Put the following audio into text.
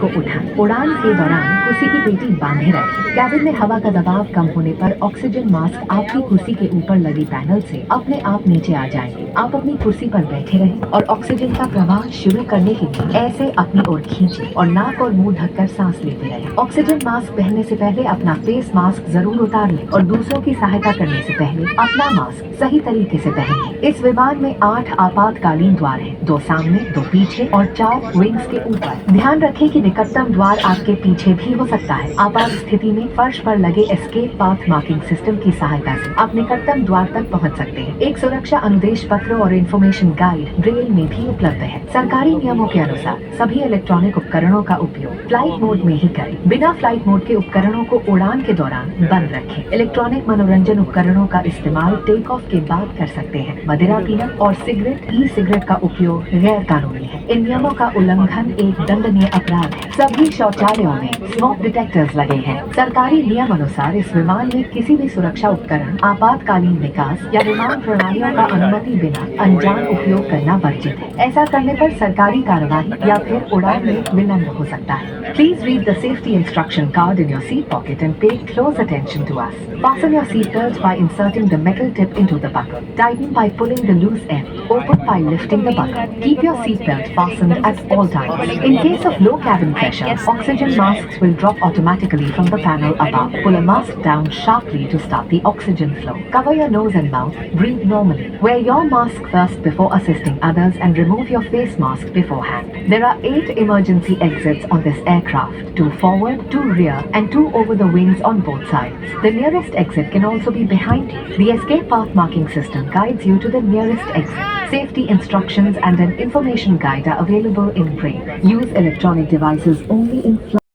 को उठाएं। उड़ान के दौरान कुर्सी की पेटी बांधे रखें। कैबिन में हवा का दबाव कम होने पर ऑक्सीजन मास्क आपकी कुर्सी के ऊपर लगी पैनल से अपने आप नीचे आ जाएंगे। आप अपनी कुर्सी पर बैठे रहें और ऑक्सीजन का प्रवाह शुरू करने के लिए ऐसे अपनी ओर खींचें और नाक और मुंह ढककर सांस लेते रहें। ऑक्सीजन मास्क पहनने से पहले अपना फेस मास्क जरूर उतार लें और दूसरों की सहायता करने से पहले अपना मास्क सही तरीके से पहन लें। इस विमान में 8 आपातकालीन द्वार हैं, 2 सामने, 2 पीछे और 4 विंग्स के ऊपर। ध्यान रखें कि निकटतम द्वार आपके पीछे भी हो सकता है। आपात स्थिति में फर्श पर लगे एस्केप पाथ मार्किंग सिस्टम की सहायता से आप निकटतम द्वार तक पहुंच सकते हैं। एक सुरक्षा अनुदेश पत्र और इंफॉर्मेशन गाइड ब्रेल में भी उपलब्ध है। सरकारी नियमों के अनुसार सभी इलेक्ट्रॉनिक उपकरणों का उपयोग फ्लाइट मोड में ही करें। बिना फ्लाइट मोड के उपकरणों को उड़ान के दौरान बंद रखें। इलेक्ट्रॉनिक मनोरंजन उपकरणों का इस्तेमाल टेक ऑफ के बाद कर सकते हैं। मदिरा पीना और सिगरेट, ई सिगरेट का उपयोग गैर कानूनी है। इन नियमों का उल्लंघन एक दंडनीय अपराध है। सभी शौचालयों में स्मोक डिटेक्टर्स लगे हैं। सरकारी नियम अनुसार इस विमान में किसी भी सुरक्षा उपकरण, आपातकालीन निकास या विमान प्रणालियों का अनुमति बिना अनजान उपयोग करना वर्जित है। ऐसा करने पर सरकारी कार्रवाई या फिर उड़ान में विलंब हो सकता है। Please read the safety instruction card in your seat pocket and pay close attention to us. Fasten your seatbelts by inserting the metal tip into the buckle. Tighten by pulling the loose end. Open by lifting the buckle. Keep your seatbelt fastened at all times. In case of low cabin pressure, oxygen masks will drop automatically from the panel above. Pull a mask down sharply to start the oxygen flow. Cover your nose and mouth. Breathe normally. Wear your mask first before assisting others and remove your face mask beforehand. There are 8 emergency exits on this aircraft. 2 forward, 2 rear and 2 over the wings on both sides. The nearest exit can also be behind you. The escape path marking system guides you to the nearest exit. Safety instructions and an information guide are available in braille. Use electronic devices only in flight.